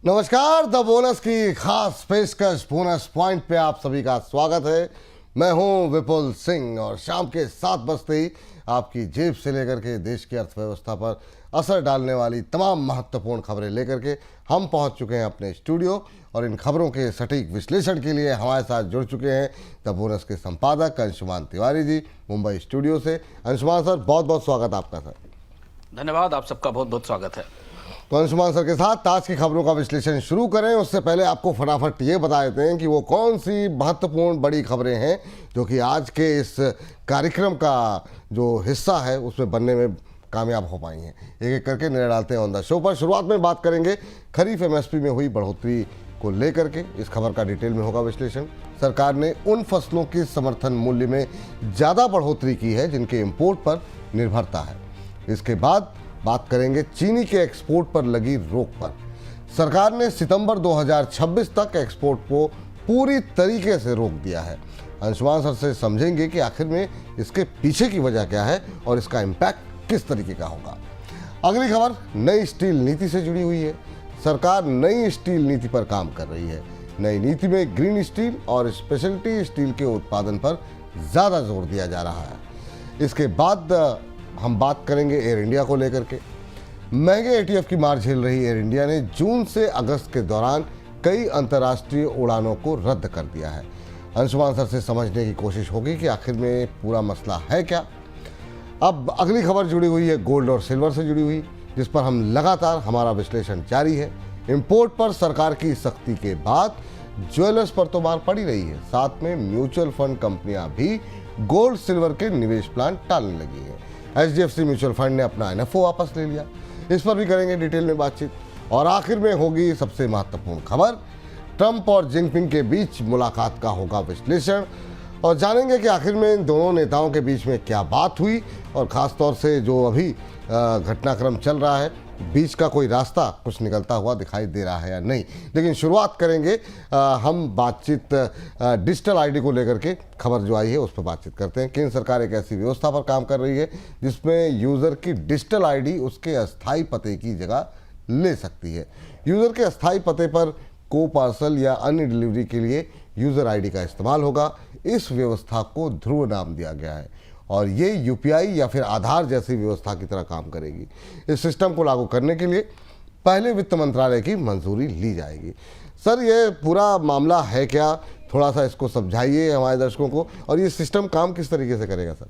नमस्कार, the bonus की खास पेशकश बोनस पॉइंट पे आप सभी का स्वागत है। मैं हूं विपुल सिंह और शाम के 7 बजते ही आपकी जेब से लेकर के देश की अर्थव्यवस्था पर असर डालने वाली तमाम महत्वपूर्ण खबरें लेकर के हम पहुंच चुके हैं अपने स्टूडियो। और इन खबरों के सटीक विश्लेषण के लिए हमारे साथ जुड़ चुके हैं द बोनस के संपादक अंशुमान तिवारी जी मुंबई स्टूडियो से। अंशुमान सर, बहुत बहुत स्वागत आपका। सर धन्यवाद, आप सबका बहुत बहुत स्वागत है। तो अंशुमान सर के साथ आज की खबरों का विश्लेषण शुरू करें उससे पहले आपको फटाफट ये बता देते हैं कि वो कौन सी महत्वपूर्ण बड़ी खबरें हैं जो कि आज के इस कार्यक्रम का जो हिस्सा है उसमें बनने में कामयाब हो पाई हैं। एक एक करके निर्णय डालते हैं ऑन द शो पर। शुरुआत में बात करेंगे खरीफ एमएसपी में हुई बढ़ोतरी को लेकर के। इस खबर का डिटेल में होगा विश्लेषण। सरकार ने उन फसलों की समर्थन मूल्य में ज़्यादा बढ़ोतरी की है जिनके इम्पोर्ट पर निर्भरता है। इसके बाद बात करेंगे चीनी के एक्सपोर्ट पर लगी रोक पर। सरकार ने सितंबर 2026 तक एक्सपोर्ट को पूरी तरीके से रोक दिया है। अंशुमान सर से समझेंगे कि आखिर में इसके पीछे की वजह क्या है और इसका इम्पैक्ट किस तरीके का होगा। अगली खबर नई स्टील नीति से जुड़ी हुई है। सरकार नई स्टील नीति पर काम कर रही है। नई नीति में ग्रीन स्टील और स्पेशलिटी स्टील के उत्पादन पर ज़्यादा जोर दिया जा रहा है। इसके बाद हम बात करेंगे एयर इंडिया को लेकर के। महंगे एटीएफ की मार झेल रही एयर इंडिया ने जून से अगस्त के दौरान कई अंतर्राष्ट्रीय उड़ानों को रद्द कर दिया है। अंशुमान सर से समझने की कोशिश होगी कि आखिर में पूरा मसला है क्या। अब अगली खबर जुड़ी हुई है गोल्ड और सिल्वर से जुड़ी हुई, जिस पर हम लगातार हमारा विश्लेषण जारी है। इम्पोर्ट पर सरकार की सख्ती के बाद ज्वेलर्स पर तो मार पड़ी रही है, साथ में म्यूचुअल फंड कंपनियां भी गोल्ड सिल्वर के निवेश प्लान टालने लगी है। HDFC म्यूचुअल फंड ने अपना NFO वापस ले लिया। इस पर भी करेंगे डिटेल में बातचीत। और आखिर में होगी सबसे महत्वपूर्ण खबर, ट्रंप और जिनपिंग के बीच मुलाकात का होगा विश्लेषण और जानेंगे कि आखिर में इन दोनों नेताओं के बीच में क्या बात हुई और ख़ासतौर से जो अभी घटनाक्रम चल रहा है बीच का कोई रास्ता कुछ निकलता हुआ दिखाई दे रहा है या नहीं। लेकिन शुरुआत करेंगे हम बातचीत डिजिटल आईडी को लेकर के। खबर जो आई है उस पर बातचीत करते हैं। केंद्र सरकार एक ऐसी व्यवस्था पर काम कर रही है जिसमें यूज़र की डिजिटल आईडी उसके अस्थायी पते की जगह ले सकती है। यूज़र के अस्थायी पते पर को पार्सल या अन्य डिलीवरी के लिए यूज़र आईडी का इस्तेमाल होगा। इस व्यवस्था को ध्रुव नाम दिया गया है और ये यूपीआई या फिर आधार जैसी व्यवस्था की तरह काम करेगी। इस सिस्टम को लागू करने के लिए पहले वित्त मंत्रालय की मंजूरी ली जाएगी। सर, ये पूरा मामला है क्या? थोड़ा सा इसको समझाइए हमारे दर्शकों को और ये सिस्टम काम किस तरीके से करेगा सर?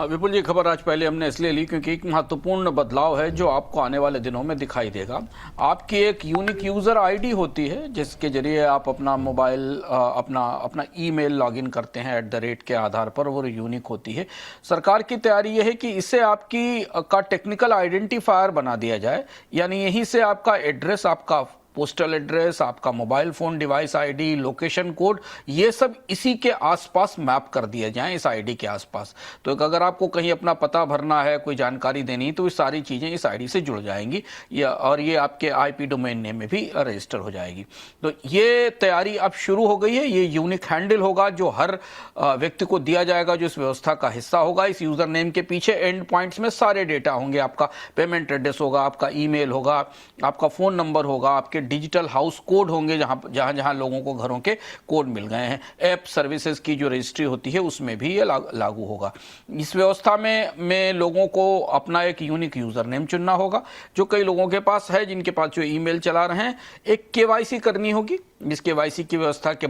विपुल जी, खबर आज पहले हमने इसलिए ली क्योंकि एक महत्वपूर्ण बदलाव है जो आपको आने वाले दिनों में दिखाई देगा। आपकी एक यूनिक यूज़र आईडी होती है जिसके जरिए आप अपना मोबाइल अपना ईमेल लॉगिन करते हैं @ के आधार पर, वो यूनिक होती है। सरकार की तैयारी ये है कि इसे आपकी का टेक्निकल आइडेंटिफायर बना दिया जाए, यानी यहीं से आपका एड्रेस, आपका पोस्टल एड्रेस, आपका mobile phone device ID, location code, ये सब इसी के आसपास मैप कर दिए जाएं, इस आईडी के आसपास। तो अगर आपको कहीं अपना पता भरना है, कोई जानकारी देनी, तो ये सारी चीज़ें इस आईडी से जुड़ जाएंगी और ये आपके IP डोमेन नेम में भी रजिस्टर हो जाएगी। तो ये तैयारी अब शुरू हो गई है। ये यूनिक हैंडल होगा जो हर व्यक्ति को दिया जाएगा जो इस व्यवस्था का हिस्सा होगा। इस यूज़र नेम के पीछे एंड पॉइंट्स में सारे डेटा होंगे। आपका पेमेंट एड्रेस होगा, आपका ईमेल होगा, आपका फ़ोन नंबर होगा, आपके डिजिटल हाउस कोड होंगे जहां लोगों को घरों के कोड मिल गए हैं। ऐप सर्विसेज की जो रजिस्ट्री होती है उसमें भी ये लागू होगा। इस व्यवस्था में लोगों को अपना एक यूनिक यूज़र नेम चुनना होगा जो कई लोगों के पास है, जिनके पास जो ईमेल चला रहे हैं। एक KYC करनी होगी। इस KYC की व्यवस्था के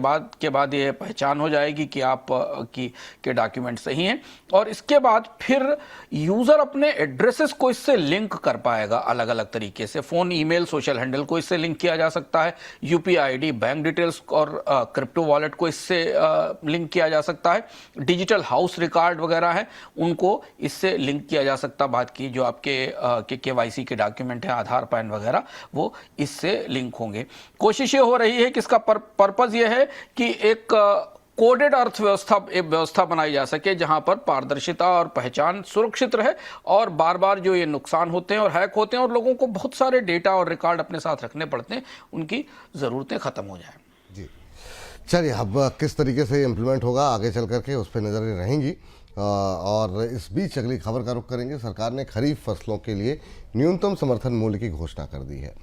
बाद ये पहचान हो जाएगी कि आप के डॉक्यूमेंट सही हैं और इसके बाद फिर यूज़र अपने एड्रेसेस को इससे लिंक कर पाएगा अलग अलग तरीके से। फ़ोन, ईमेल, सोशल हैंडल को इससे लिंक किया जा सकता है। UPI ID, बैंक डिटेल्स और क्रिप्टो वॉलेट को इससे लिंक किया जा सकता है। डिजिटल हाउस रिकॉर्ड वगैरह है उनको इससे लिंक किया जा सकता है। बात की जो आपके KYC के डॉक्यूमेंट हैं, आधार, पैन वगैरह, वो इससे लिंक होंगे। कोशिश ये हो रही है कि इसका पर्पज़ ये है कि एक कोडेड अर्थव्यवस्था, एक व्यवस्था बनाई जा सके जहां पर पारदर्शिता और पहचान सुरक्षित रहे और बार बार जो ये नुकसान होते हैं और हैक होते हैं और लोगों को बहुत सारे डेटा और रिकॉर्ड अपने साथ रखने पड़ते हैं, उनकी ज़रूरतें ख़त्म हो जाएं। जी चलिए, अब किस तरीके से इम्प्लीमेंट होगा आगे चल करके उस पर नज़रें रहेंगी। और इस बीच अगली खबर का रुख करेंगे। सरकार ने खरीफ फसलों के लिए न्यूनतम समर्थन मूल्य की घोषणा कर दी है।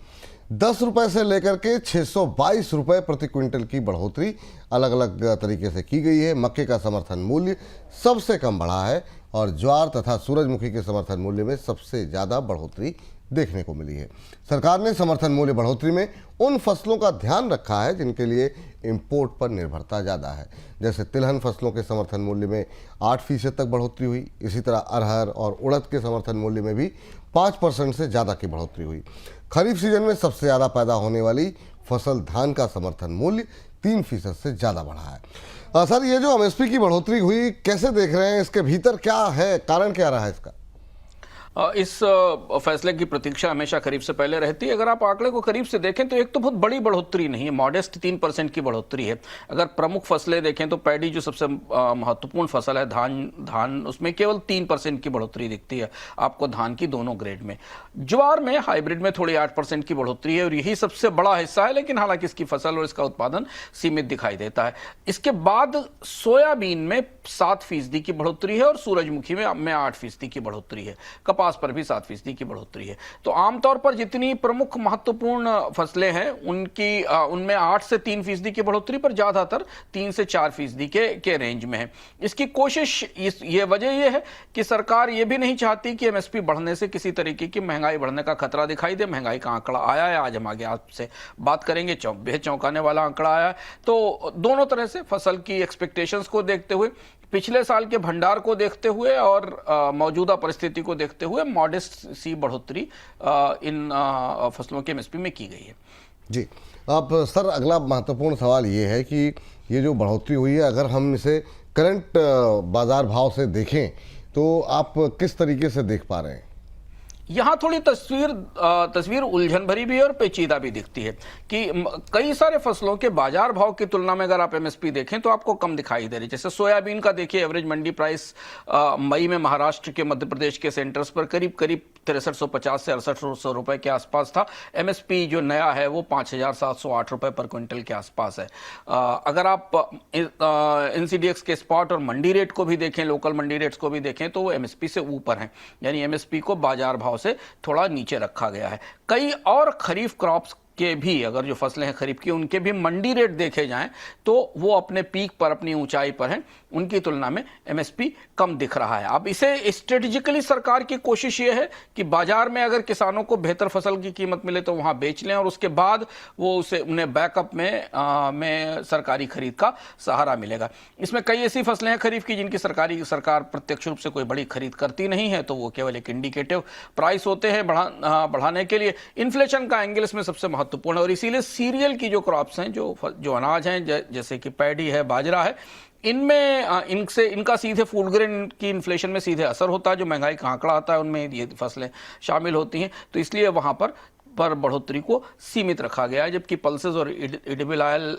10 रुपए से लेकर के 622 रुपए प्रति क्विंटल की बढ़ोतरी अलग अलग तरीके से की गई है। मक्के का समर्थन मूल्य सबसे कम बढ़ा है और ज्वार तथा सूरजमुखी के समर्थन मूल्य में सबसे ज़्यादा बढ़ोतरी देखने को मिली है। सरकार ने समर्थन मूल्य बढ़ोतरी में उन फसलों का ध्यान रखा है जिनके लिए इंपोर्ट पर निर्भरता ज़्यादा है। जैसे तिलहन फसलों के समर्थन मूल्य में 8% तक बढ़ोतरी हुई। इसी तरह अरहर और उड़द के समर्थन मूल्य में भी 5% से ज़्यादा की बढ़ोतरी हुई। खरीफ सीजन में सबसे ज़्यादा पैदा होने वाली फसल धान का समर्थन मूल्य 3% से ज़्यादा बढ़ा है। सर, ये जो एमएसपी की बढ़ोतरी हुई कैसे देख रहे हैं? इसके भीतर क्या है, कारण क्या रहा है इसका? इस फैसले की प्रतीक्षा हमेशा खरीफ से पहले रहती है। अगर आप आंकड़े को करीब से देखें तो एक तो बहुत बड़ी बढ़ोतरी नहीं है, मॉडेस्ट 3% की बढ़ोतरी है। अगर प्रमुख फसलें देखें तो पैडी जो सबसे महत्वपूर्ण फसल है, धान उसमें केवल 3% की बढ़ोतरी दिखती है आपको धान की दोनों ग्रेड में। ज्वार में हाइब्रिड में थोड़ी 8% की बढ़ोतरी है और यही सबसे बड़ा हिस्सा है, लेकिन हालांकि इसकी फसल और इसका उत्पादन सीमित दिखाई देता है। इसके बाद सोयाबीन में 7% की बढ़ोतरी है और सूरजमुखी में 8% की बढ़ोतरी है। कपास पर भी 7% की बढ़ोतरी है। तो आमतौर पर जितनी प्रमुख महत्वपूर्ण फसलें हैं उनमें 8 से 3% की बढ़ोतरी, पर ज्यादातर 3 से 4% के रेंज में है। इसकी कोशिश ये वजह यह है कि सरकार ये भी नहीं चाहती कि एमएसपी बढ़ने से किसी तरीके की महंगाई बढ़ने का खतरा दिखाई दे। महंगाई का आंकड़ा आया है, आज हम आगे आपसे बात करेंगे, बेहद चौंकाने वाला आंकड़ा आया है। तो दोनों तरह से फसल की एक्सपेक्टेशंस को देखते हुए, पिछले साल के भंडार को देखते हुए और मौजूदा परिस्थिति को देखते हुए मॉडेस्ट सी बढ़ोतरी इन फसलों के एमएसपी में की गई है। जी, अब सर अगला महत्वपूर्ण सवाल ये है कि ये जो बढ़ोतरी हुई है, अगर हम इसे करंट बाजार भाव से देखें तो आप किस तरीके से देख पा रहे हैं? यहाँ थोड़ी तस्वीर उलझन भरी भी है और पेचीदा भी दिखती है कि कई सारे फसलों के बाजार भाव की तुलना में अगर आप एमएसपी देखें तो आपको कम दिखाई दे रही। जैसे सोयाबीन का देखिए, एवरेज मंडी प्राइस मई में महाराष्ट्र के, मध्य प्रदेश के सेंटर्स पर करीब 6350 से 6800 रुपए के आसपास था। एमएसपी जो नया है वो 5708 रुपए पर क्विंटल के आसपास है। अगर आप एनसीडीएक्स के स्पॉट और मंडी रेट को भी देखें, लोकल मंडी रेट्स को भी देखें, तो वो एमएसपी से ऊपर हैं, यानी एमएसपी को बाजार भाव से थोड़ा नीचे रखा गया है। कई और खरीफ क्रॉप्स के भी, अगर जो फसलें हैं खरीफ की, उनके भी मंडी रेट देखे जाएं तो वो अपने पीक पर, अपनी ऊंचाई पर हैं, उनकी तुलना में एमएसपी कम दिख रहा है। अब इसे स्ट्रेटेजिकली सरकार की कोशिश ये है कि बाजार में अगर किसानों को बेहतर फसल की कीमत मिले तो वहां बेच लें और उसके बाद वो उन्हें बैकअप में सरकारी खरीद का सहारा मिलेगा। इसमें कई ऐसी फसलें हैं खरीफ की जिनकी सरकार प्रत्यक्ष रूप से कोई बड़ी खरीद करती नहीं है, तो वो केवल एक इंडिकेटिव प्राइस होते हैं बढ़ाने के लिए। इन्फ्लेशन का एंगल इसमें सबसे महत्वपूर्ण है और इसीलिए सीरियल की जो क्रॉप्स हैं, जो अनाज हैं, जैसे कि पैडी है, बाजरा है, इनका सीधे फूड ग्रेन की इन्फ्लेशन में सीधे असर होता है। जो महंगाई का आंकड़ा आता है उनमें ये फसलें शामिल होती हैं, तो इसलिए वहां पर बढ़ोतरी को सीमित रखा गया है। जबकि पल्सेस और एडिबल ऑयल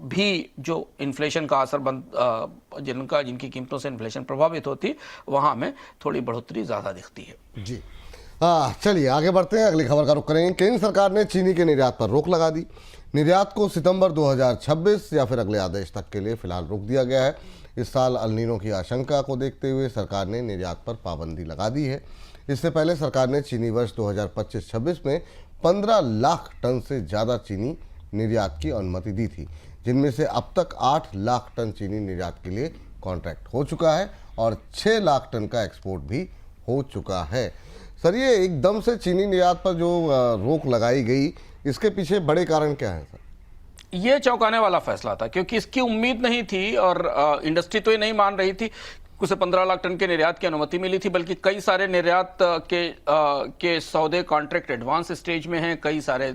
भी जो इन्फ्लेशन का असर जिनकी कीमतों से इन्फ्लेशन प्रभावित होती है, वहां में थोड़ी बढ़ोतरी ज्यादा दिखती है। जी, चलिए आगे बढ़ते हैं, अगली खबर का रुख करेंगे। केंद्र सरकार ने चीनी के निर्यात पर रोक लगा दी। निर्यात को सितंबर 2026 या फिर अगले आदेश तक के लिए फिलहाल रोक दिया गया है। इस साल अल नीनो की आशंका को देखते हुए सरकार ने निर्यात पर पाबंदी लगा दी है। इससे पहले सरकार ने चीनी वर्ष 2025-26 में 15 लाख टन से ज़्यादा चीनी निर्यात की अनुमति दी थी, जिनमें से अब तक 8 लाख टन चीनी निर्यात के लिए कॉन्ट्रैक्ट हो चुका है और 6 लाख टन का एक्सपोर्ट भी हो चुका है। सर, ये एकदम से चीनी निर्यात पर जो रोक लगाई गई, इसके पीछे बड़े कारण क्या हैं सर? ये चौंकाने वाला फैसला था क्योंकि इसकी उम्मीद नहीं थी और इंडस्ट्री तो ये नहीं मान रही थी। उसे 15 लाख टन के निर्यात की अनुमति मिली थी, बल्कि कई सारे निर्यात के सौदे कॉन्ट्रैक्ट एडवांस स्टेज में हैं, कई सारे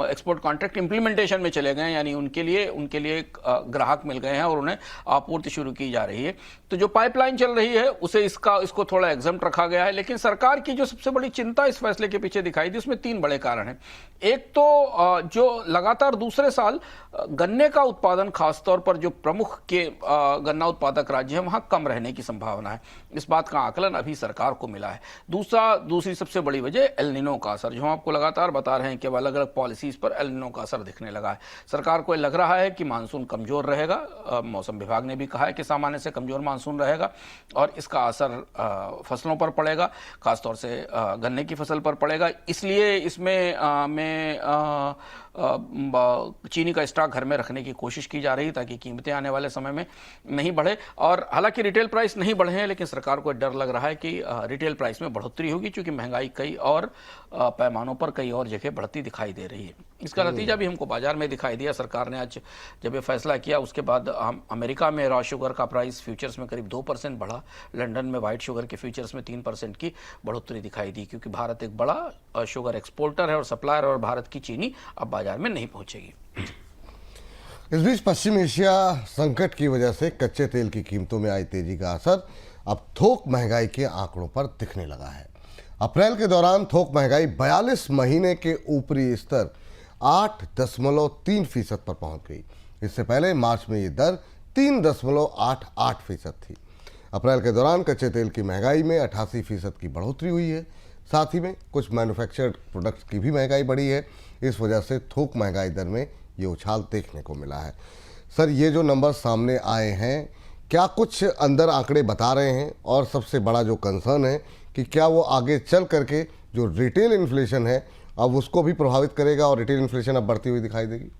एक्सपोर्ट कॉन्ट्रैक्ट इंप्लीमेंटेशन में चले गए, यानी उनके लिए ग्राहक मिल गए हैं और उन्हें आपूर्ति शुरू की जा रही है। तो जो पाइपलाइन चल रही है इसको थोड़ा एग्जम्प्ट रखा गया है। लेकिन सरकार की जो सबसे बड़ी चिंता इस फैसले के पीछे दिखाई दी, उसमें 3 बड़े कारण हैं। एक तो जो लगातार दूसरे साल गन्ने का उत्पादन खासतौर पर जो जो प्रमुख के गन्ना उत्पादक राज्य हैं वहाँ कम रहने की संभावना है। इस बात का आकलन अभी सरकार को मिला है। दूसरी सबसे बड़ी वजह एल नीनो का असर, जो हम आपको लगातार बता रहे हैं कि अलग अलग पॉलिसीज पर एल नीनो का असर दिखने लगा है। सरकार को लग रहा है कि मानसून कमजोर रहेगा, मौसम विभाग ने भी कहा है कि सामान्य से कमजोर मानसून रहेगा और इसका असर फसलों पर पड़ेगा, खासतौर से गन्ने की फसल पर पड़ेगा। इसलिए इसमें चीनी का स्टॉक घर में रखने की कोशिश की जा रही ताकि कीमतें आने वाले समय में नहीं बढ़े। और हालांकि रिटेल प्राइस नहीं बढ़े हैं, लेकिन सरकार को डर लग रहा है कि रिटेल प्राइस में बढ़ोतरी होगी, क्योंकि महंगाई कई और पैमानों पर कई और जगह बढ़ती दिखाई दे रही है। इसका नतीजा भी हमको बाजार में दिखाई दिया। सरकार ने आज जब ये फैसला किया उसके बाद अमेरिका में रॉ शुगर का प्राइस फ्यूचर्स में करीब 2% बढ़ा, लंदन में व्हाइट शुगर के फ्यूचर्स में 3% की बढ़ोतरी दिखाई दी, क्योंकि भारत एक बड़ा शुगर एक्सपोर्टर है और सप्लायर, और भारत की चीनी अब बाजार में नहीं पहुंचेगी। इस बीच पश्चिम एशिया संकट की वजह से कच्चे तेल की कीमतों में आई तेजी का असर अब थोक महंगाई के आंकड़ों पर दिखने लगा है। अप्रैल के दौरान थोक महंगाई 42 महीने के ऊपरी स्तर 8.3% पर पहुंच गई। इससे पहले मार्च में ये दर 3.88% थी। अप्रैल के दौरान कच्चे तेल की महंगाई में 88% की बढ़ोतरी हुई है। साथ ही में कुछ मैन्युफैक्चर्ड प्रोडक्ट्स की भी महंगाई बढ़ी है। इस वजह से थोक महंगाई दर में ये उछाल देखने को मिला है। सर, ये जो नंबर सामने आए हैं, क्या कुछ अंदर आंकड़े बता रहे हैं? और सबसे बड़ा जो कंसर्न है कि क्या वो आगे चल करके जो रिटेल इन्फ्लेशन है अब उसको भी प्रभावित करेगा और रिटेल इन्फ्लेशन अब बढ़ती हुई दिखाई देगी?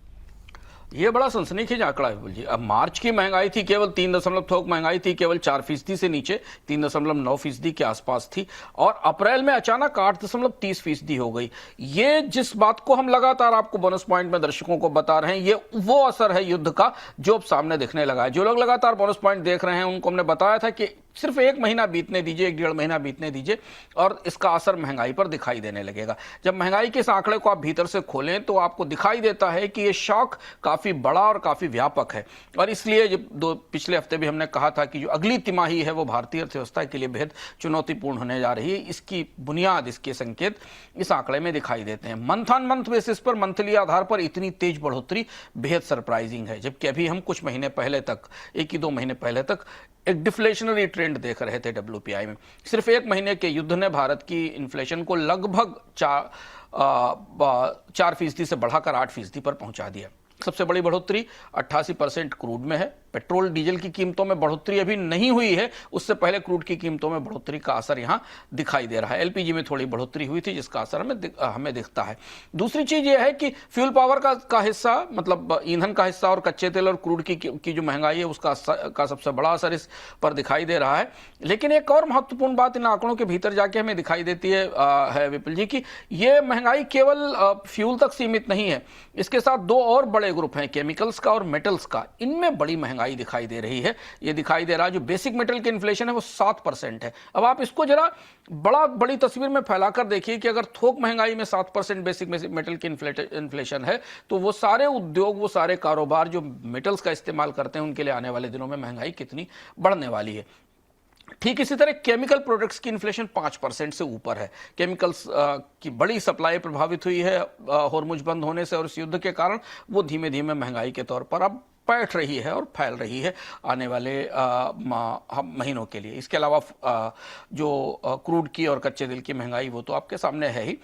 ये बड़ा सनसनीखेज आंकड़ा है विपुल जी। अब मार्च की महंगाई थी केवल 3 थोक महंगाई थी केवल 4% से नीचे 3.9% के आसपास थी, और अप्रैल में अचानक 8.30% हो गई। ये जिस बात को हम लगातार आपको बोनस पॉइंट में दर्शकों को बता रहे हैं, ये वो असर है युद्ध का जो अब सामने दिखने लगा है। जो लोग लगातार बोनस पॉइंट देख रहे हैं उनको हमने बताया था कि सिर्फ 1 महीना बीतने दीजिए, 1-1.5 महीना बीतने दीजिए और इसका असर महंगाई पर दिखाई देने लगेगा। जब महंगाई के इस आंकड़े को आप भीतर से खोलें तो आपको दिखाई देता है कि ये शॉक काफी बड़ा और काफी व्यापक है। और इसलिए जब पिछले हफ्ते भी हमने कहा था कि जो अगली तिमाही है वो भारतीय अर्थव्यवस्था के लिए बेहद चुनौतीपूर्ण होने जा रही है, इसकी बुनियाद, इसके संकेत इस आंकड़े में दिखाई देते हैं। मंथ ऑन मंथ बेसिस पर, मंथली आधार पर इतनी तेज बढ़ोतरी बेहद सरप्राइजिंग है, जबकि अभी हम कुछ महीने पहले तक, 1-2 महीने पहले तक एक डिफ्लेशनरी ट्रेंड देख रहे थे WPI में। सिर्फ 1 महीने के युद्ध ने भारत की इन्फ्लेशन को लगभग 4% से बढ़ाकर 8% पर पहुंचा दिया। सबसे बड़ी बढ़ोतरी 88% क्रूड में है। पेट्रोल डीजल की कीमतों में बढ़ोतरी अभी नहीं हुई है, उससे पहले क्रूड की कीमतों में बढ़ोतरी का असर यहां दिखाई दे रहा है। LPG में थोड़ी बढ़ोतरी हुई थी जिसका असर हमें दिखता है। दूसरी चीज यह है कि फ्यूल पावर का हिस्सा, मतलब ईंधन का हिस्सा, और कच्चे तेल और क्रूड की जो महंगाई है उसका सबसे बड़ा असर इस पर दिखाई दे रहा है। लेकिन एक और महत्वपूर्ण बात इन आंकड़ों के भीतर जाके हमें दिखाई देती है विपुल जी, की ये महंगाई केवल फ्यूल तक सीमित नहीं है। इसके साथ 2 और बड़े ग्रुप हैं, केमिकल्स का और मेटल्स का। इनमें बड़ी महंगाई दिखाई दे रही है। ये दिखाई दे रहा है जो बेसिक मेटल की इन्फ्लेशन है वो 7% है। अब आप इसको जरा बड़ी तस्वीर में फैलाकर देखिए कि अगर थोक महंगाई में 7% बेसिक मेटल की इन्फ्लेशन है तो वो सारे उद्योग, वो सारे कारोबार जो मेटल्स का इस्तेमाल करते हैं उनके लिए आने वाले दिनों में महंगाई कितनी बढ़ने वाली है। ठीक इसी तरह केमिकल प्रोडक्ट्स की इन्फ्लेशन 5% से ऊपर है। केमिकल्स की बड़ी सप्लाई प्रभावित हुई है होर्मुज बंद होने से, और इस युद्ध के कारण वो धीमे धीमे महंगाई के तौर पर अब बैठ रही है और फैल रही है आने वाले महीनों के लिए। इसके अलावा जो क्रूड की और कच्चे तेल की महंगाई वो तो आपके सामने है ही।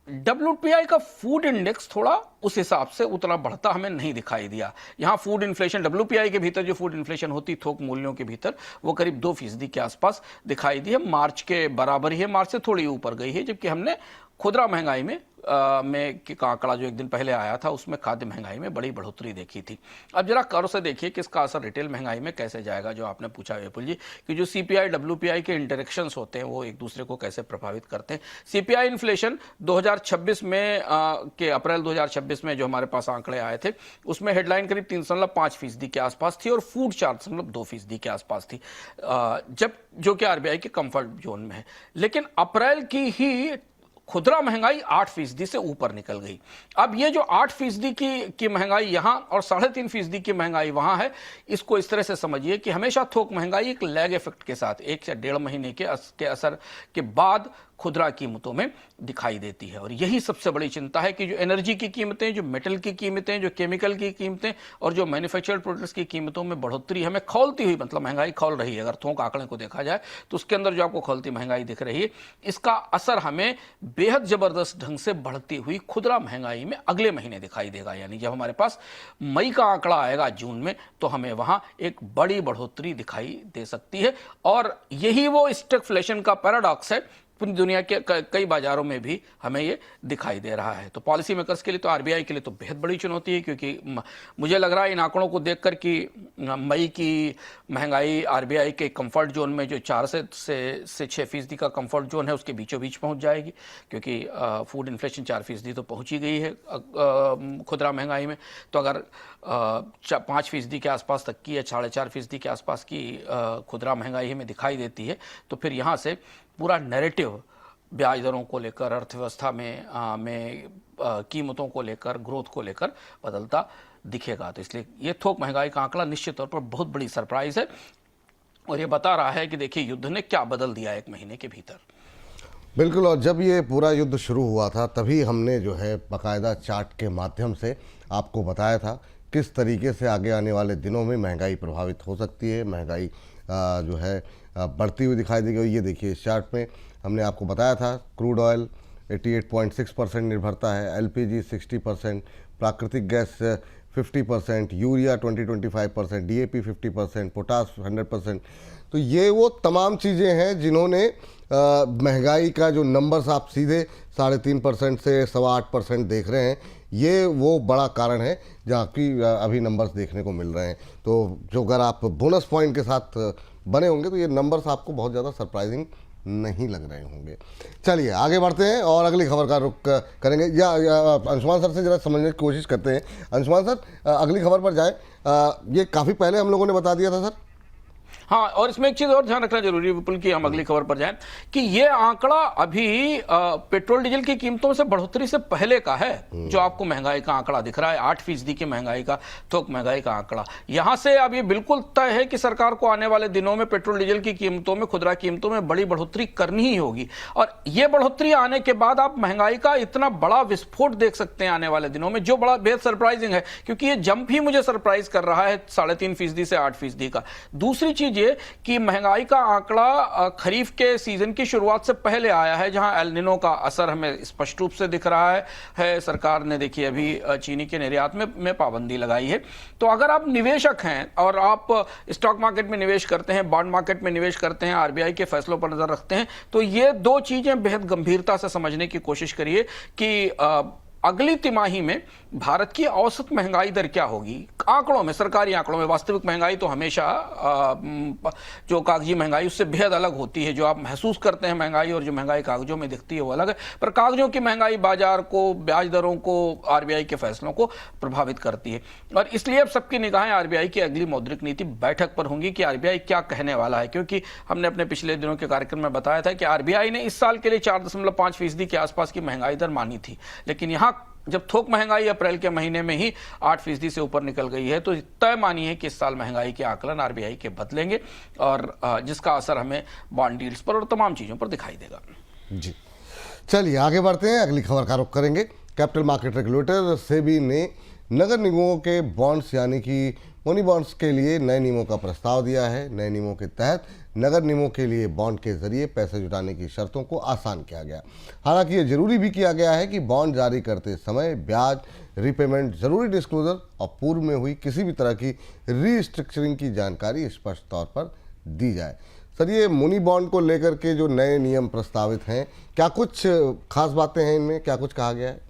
WPI का फूड इंडेक्स थोड़ा उस हिसाब से उतना बढ़ता हमें नहीं दिखाई दिया। यहाँ फूड इन्फ्लेशन, WPI के भीतर जो फूड इन्फ्लेशन होती थोक मूल्यों के भीतर, वो करीब 2% के आसपास दिखाई दी है। मार्च के बराबर ही है, मार्च से थोड़ी ऊपर गई है। जबकि हमने खुदरा महंगाई में का आंकड़ा जो एक दिन पहले आया था उसमें खाद्य महंगाई में बड़ी बढ़ोतरी देखी थी। अब जरा कर से देखिए कि इसका असर रिटेल महंगाई में कैसे जाएगा, जो आपने पूछा विपुल जी, कि जो CPI WPI के इंटरेक्शंस होते हैं वो एक दूसरे को कैसे प्रभावित करते हैं। CPI इन्फ्लेशन 2026 में के अप्रैल 2026 में जो हमारे पास आंकड़े आए थे उसमें हेडलाइन करीब 3.5% के आसपास थी और फूड 4.2% के आसपास थी, जब जो कि RBI के कंफर्ट जोन में है। लेकिन अप्रैल की ही खुदरा महंगाई 8% से ऊपर निकल गई। अब ये जो 8% की महंगाई यहाँ और 3.5% की महंगाई वहाँ है, इसको इस तरह से समझिए कि हमेशा थोक महंगाई एक लैग इफेक्ट के साथ 1 से 1.5 महीने के असर के बाद खुदरा कीमतों में दिखाई देती है। और यही सबसे बड़ी चिंता है कि जो एनर्जी की कीमतें, जो मेटल की कीमतें, जो केमिकल की कीमतें और जो मैन्युफैक्चर्ड प्रोडक्ट्स की कीमतों में बढ़ोतरी हमें खौलती हुई, मतलब महंगाई खौल रही है, अगर थोक आंकड़े को देखा जाए तो उसके अंदर जो आपको खौलती महंगाई दिख रही है, इसका असर हमें बेहद जबरदस्त ढंग से बढ़ती हुई खुदरा महंगाई में अगले महीने दिखाई देगा। यानी जब हमारे पास मई का आंकड़ा आएगा जून में, तो हमें वहां एक बड़ी बढ़ोतरी दिखाई दे सकती है। और यही वो स्टैगफ्लेशन का पैराडॉक्स है, पूरी दुनिया के कई बाजारों में भी हमें ये दिखाई दे रहा है। तो पॉलिसी मेकर्स के लिए, तो आरबीआई के लिए तो बेहद बड़ी चुनौती है, क्योंकि मुझे लग रहा है इन आंकड़ों को देखकर कि मई की महंगाई आरबीआई के कंफर्ट जोन में, जो 4 से 6% का कंफर्ट जोन है, उसके बीचों बीच पहुंच जाएगी, क्योंकि फूड इन्फ्लेशन 4% तो पहुंच ही गई है खुदरा महंगाई में। तो अगर 5% के आसपास तक की या 4.5% के आसपास की खुदरा महंगाई हमें दिखाई देती है, तो फिर यहाँ से पूरा नैरेटिव ब्याज दरों को लेकर, अर्थव्यवस्था में कीमतों को लेकर, ग्रोथ को लेकर बदलता दिखेगा। तो इसलिए ये थोक महंगाई का आंकड़ा निश्चित तौर पर बहुत बड़ी सरप्राइज है, और ये बता रहा है कि देखिए युद्ध ने क्या बदल दिया 1 महीने के भीतर। बिल्कुल। और जब ये पूरा युद्ध शुरू हुआ था, तभी हमने जो है बाकायदा चार्ट के माध्यम से आपको बताया था किस तरीके से आगे आने वाले दिनों में महंगाई प्रभावित हो सकती है, महंगाई जो है बढ़ती हुई दिखाई देगी। ये देखिए इस चार्ट में हमने आपको बताया था, क्रूड ऑयल 88.6% निर्भरता है, एलपीजी 60%, प्राकृतिक गैस 50%, यूरिया 20-25%, डीएपी 50%, पोटास 100%। तो ये वो तमाम चीज़ें हैं जिन्होंने महंगाई का जो नंबर्स आप सीधे 3.5% से 8.25% देख रहे हैं, ये वो बड़ा कारण है जहाँ की अभी नंबर्स देखने को मिल रहे हैं। तो जो अगर आप बोनस पॉइंट के साथ बने होंगे तो ये नंबर्स आपको बहुत ज़्यादा सरप्राइजिंग नहीं लग रहे होंगे। चलिए आगे बढ़ते हैं और अगली खबर का रुख करेंगे, या अंशुमान सर से ज़रा समझने की कोशिश करते हैं। अंशुमान सर, अगली खबर पर जाएं। ये काफ़ी पहले हम लोगों ने बता दिया था सर। हाँ, और इसमें एक चीज और ध्यान रखना जरूरी है विपुल, की हम अगली खबर पर जाएं कि ये आंकड़ा अभी पेट्रोल डीजल की कीमतों से बढ़ोतरी से पहले का है। जो आपको महंगाई का आंकड़ा दिख रहा है, 8% की महंगाई का, थोक महंगाई का आंकड़ा, यहां से अब ये बिल्कुल तय है कि सरकार को आने वाले दिनों में पेट्रोल डीजल की कीमतों में, खुदरा कीमतों में बड़ी बढ़ोतरी करनी ही होगी। और ये बढ़ोतरी आने के बाद आप महंगाई का इतना बड़ा विस्फोट देख सकते हैं आने वाले दिनों में, जो बड़ा बेहद सरप्राइजिंग है, क्योंकि ये जंप ही मुझे सरप्राइज कर रहा है 3.5% से 8% का। दूसरी चीज ये कि महंगाई का आंकड़ा खरीफ के सीजन की शुरुआत से पहले आया है, जहां एल निनो का असर हमें स्पष्ट रूप से दिख रहा है। सरकार ने देखिए अभी चीनी के निर्यात में पाबंदी लगाई है। तो अगर आप निवेशक हैं और आप स्टॉक मार्केट में निवेश करते हैं, बॉन्ड मार्केट में निवेश करते हैं, आरबीआई के फैसलों पर नजर रखते हैं, तो ये दो चीजें बेहद गंभीरता से समझने की कोशिश करिए कि अगली तिमाही में भारत की औसत महंगाई दर क्या होगी। आंकड़ों में, सरकारी आंकड़ों में, वास्तविक महंगाई तो हमेशा जो कागजी महंगाई उससे बेहद अलग होती है। जो आप महसूस करते हैं महंगाई और जो महंगाई कागजों में दिखती है वो अलग है। पर कागजों की महंगाई बाजार को, ब्याज दरों को, आरबीआई के फैसलों को प्रभावित करती है। और इसलिए अब सबकी निगाहें आरबीआई की अगली मौद्रिक नीति बैठक पर होंगी कि आरबीआई क्या कहने वाला है। क्योंकि हमने अपने पिछले दिनों के कार्यक्रम में बताया था कि आरबीआई ने इस साल के लिए 4.5% के आसपास की महंगाई दर मानी थी, लेकिन यहां जब थोक महंगाई अप्रैल के महीने में ही 8% से ऊपर निकल गई है, तो तय मानिए कि इस साल महंगाई के आकलन आरबीआई के बदलेंगे, और जिसका असर हमें बॉन्ड डील्स पर और तमाम चीजों पर दिखाई देगा। जी चलिए आगे बढ़ते हैं, अगली खबर का रुख करेंगे। कैपिटल मार्केट रेगुलेटर सेबी ने नगर निगमों के बॉन्ड्स यानी कि मनी बॉन्ड्स के लिए नए नियमों का प्रस्ताव दिया है। नए नियमों के तहत नगर निगमों के लिए बॉन्ड के जरिए पैसे जुटाने की शर्तों को आसान किया गया। हालांकि ये जरूरी भी किया गया है कि बॉन्ड जारी करते समय ब्याज, रीपेमेंट, जरूरी डिस्क्लोजर और पूर्व में हुई किसी भी तरह की रीस्ट्रक्चरिंग की जानकारी स्पष्ट तौर पर दी जाए। सर, ये मुनी बॉन्ड को लेकर के जो नए नियम प्रस्तावित हैं, क्या कुछ खास बातें हैं इनमें, क्या कुछ कहा गया है?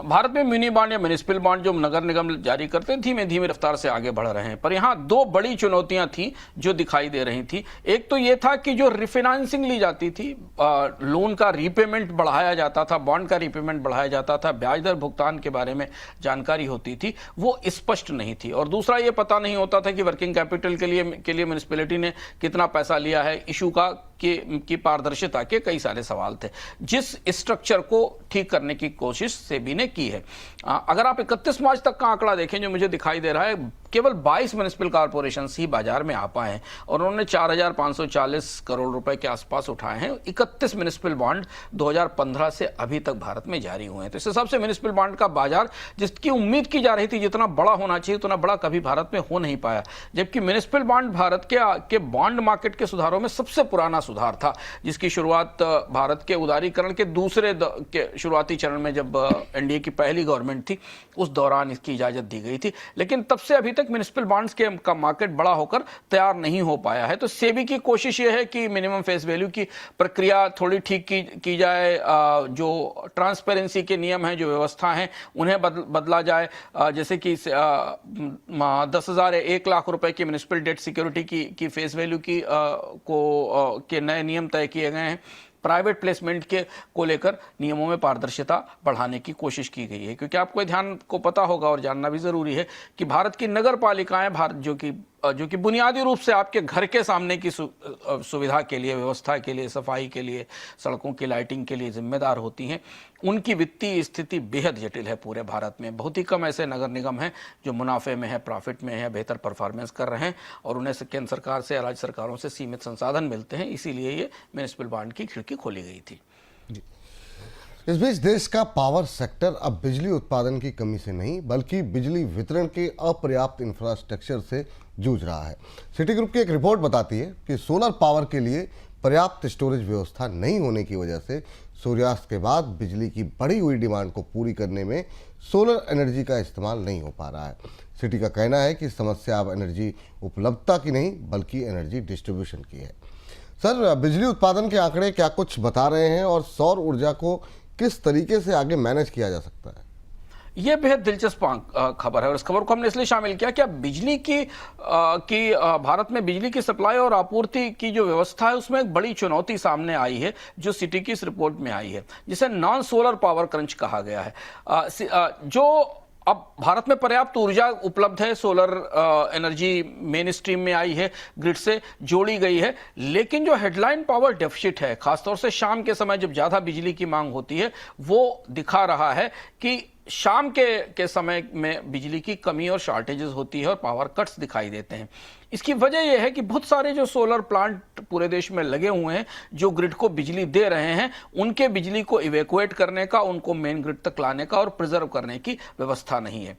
भारत में म्यूनि बॉन्ड या म्युनिसिपल बॉन्ड जो नगर निगम जारी करते हैं, धीमे धीमे रफ्तार से आगे बढ़ रहे हैं। पर यहाँ दो बड़ी चुनौतियां थी जो दिखाई दे रही थी। एक तो ये था कि जो रिफाइनेंसिंग ली जाती थी, लोन का रीपेमेंट बढ़ाया जाता था, बॉन्ड का रीपेमेंट बढ़ाया जाता था, ब्याज दर भुगतान के बारे में जानकारी होती थी, वो स्पष्ट नहीं थी। और दूसरा ये पता नहीं होता था कि वर्किंग कैपिटल के लिए म्युनिसिपैलिटी ने कितना पैसा लिया है। इशू की पारदर्शिता के कई सारे सवाल थे, जिस स्ट्रक्चर को ठीक करने की कोशिश सेबी ने की है। अगर आप 31 मार्च तक का आंकड़ा देखें जो मुझे दिखाई दे रहा है, केवल 22 म्युनिसिपल कॉरपोरेशन ही बाजार में आ पाए हैं और उन्होंने 4,540 करोड़ रुपए के आसपास उठाए हैं। 31 म्युनिसिपल बॉन्ड 2015 से अभी तक भारत में जारी हुए हैं। तो इस हिसाब से म्युनिसिपल बॉन्ड का बाजार जिसकी उम्मीद की जा रही थी जितना बड़ा होना चाहिए उतना बड़ा कभी भारत में हो नहीं पाया, जबकि म्युनिसिपल बॉन्ड भारत के बॉन्ड मार्केट के सुधारों में सबसे पुराना सुधार था, जिसकी शुरुआत भारत के उदारीकरण के दूसरे के शुरुआती चरण में जब एनडीए की पहली गवर्नमेंट थी उस दौरान इसकी इजाजत दी गई थी। लेकिन तब से अभी तक म्युनिसिपल बॉन्ड्स का मार्केट बड़ा होकर तैयार नहीं हो पाया है। तो सेबी की कोशिश यह है कि मिनिमम फेस वैल्यू की प्रक्रिया थोड़ी ठीक की जाए, जो ट्रांसपेरेंसी के नियम हैं, जो व्यवस्था हैं, उन्हें बदला जाए। जैसे कि 10,000 या 1 लाख रुपए की म्युनिसिपल डेट सिक्योरिटी की फेस वैल्यू के नए नियम तय किए गए हैं। प्राइवेट प्लेसमेंट को लेकर नियमों में पारदर्शिता बढ़ाने की कोशिश की गई है, क्योंकि आपको ध्यान को पता होगा और जानना भी जरूरी है कि भारत की नगर पालिकाएं जो कि बुनियादी रूप से आपके घर के सामने की सुविधा के लिए, व्यवस्था के लिए, सफाई के लिए, सड़कों की लाइटिंग के लिए जिम्मेदार होती हैं, उनकी वित्तीय स्थिति बेहद जटिल है। पूरे भारत में बहुत ही कम ऐसे नगर निगम हैं जो मुनाफे में है, प्रॉफिट में है, बेहतर परफॉर्मेंस कर रहे हैं और उन्हें केंद्र सरकार से, राज्य सरकारों से सीमित संसाधन मिलते हैं। इसीलिए ये म्युनिसिपल बॉन्ड की खिड़की खोली गई थी। इस बीच देश का पावर सेक्टर अब बिजली उत्पादन की कमी से नहीं बल्कि बिजली वितरण के अपर्याप्त इंफ्रास्ट्रक्चर से जूझ रहा है। सिटी ग्रुप की एक रिपोर्ट बताती है कि सोलर पावर के लिए पर्याप्त स्टोरेज व्यवस्था नहीं होने की वजह से सूर्यास्त के बाद बिजली की बढ़ी हुई डिमांड को पूरी करने में सोलर एनर्जी का इस्तेमाल नहीं हो पा रहा है। सिटी का कहना है कि समस्या अब एनर्जी उपलब्धता की नहीं बल्कि एनर्जी डिस्ट्रीब्यूशन की है। सर, बिजली उत्पादन के आंकड़े क्या कुछ बता रहे हैं और सौर ऊर्जा को किस तरीके से आगे मैनेज किया जा सकता है? यह बेहद दिलचस्प खबर है और इस खबर को हमने इसलिए शामिल किया कि अब बिजली भारत में बिजली की सप्लाई और आपूर्ति की जो व्यवस्था है उसमें एक बड़ी चुनौती सामने आई है, जो सिटी की इस रिपोर्ट में आई है, जिसे नॉन सोलर पावर क्रंच कहा गया है। जो अब भारत में पर्याप्त ऊर्जा उपलब्ध है, सोलर एनर्जी मेन स्ट्रीम में आई है, ग्रिड से जोड़ी गई है, लेकिन जो हेडलाइन पावर डेफिसिट है, खासतौर से शाम के समय जब ज्यादा बिजली की मांग होती है, वो दिखा रहा है कि शाम के समय में बिजली की कमी और शॉर्टेजेस होती है और पावर कट्स दिखाई देते हैं। इसकी वजह यह है कि बहुत सारे जो सोलर प्लांट पूरे देश में लगे हुए हैं जो ग्रिड को बिजली दे रहे हैं, उनके बिजली को इवैक्यूएट करने का, उनको मेन ग्रिड तक लाने का और प्रिजर्व करने की व्यवस्था नहीं है।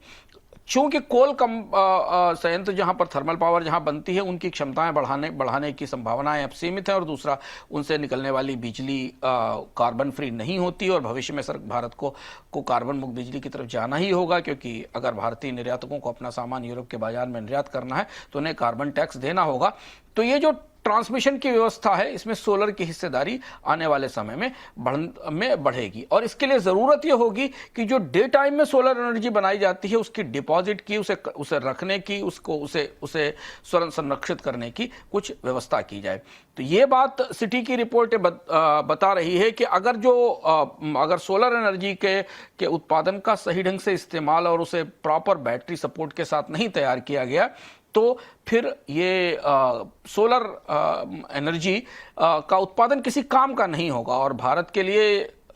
चूंकि कोल संयंत्र जहां पर थर्मल पावर जहां बनती है उनकी क्षमताएं बढ़ाने की संभावनाएं अब सीमित है और दूसरा उनसे निकलने वाली बिजली कार्बन फ्री नहीं होती और भविष्य में भारत को कार्बन मुक्त बिजली की तरफ जाना ही होगा, क्योंकि अगर भारतीय निर्यातकों को अपना सामान यूरोप के बाजार में निर्यात करना है तो उन्हें कार्बन टैक्स देना होगा। तो ये जो ट्रांसमिशन की व्यवस्था है इसमें सोलर की हिस्सेदारी आने वाले समय में बढ़ेगी और इसके लिए जरूरत यह होगी कि जो डे टाइम में सोलर एनर्जी बनाई जाती है उसकी डिपॉजिट की, उसे रखने की, उसे संरक्षित करने की कुछ व्यवस्था की जाए। तो ये बात सिटी की रिपोर्ट बता रही है कि अगर सोलर एनर्जी के उत्पादन का सही ढंग से इस्तेमाल और उसे प्रॉपर बैटरी सपोर्ट के साथ नहीं तैयार किया गया तो फिर ये सोलर एनर्जी का उत्पादन किसी काम का नहीं होगा और भारत के लिए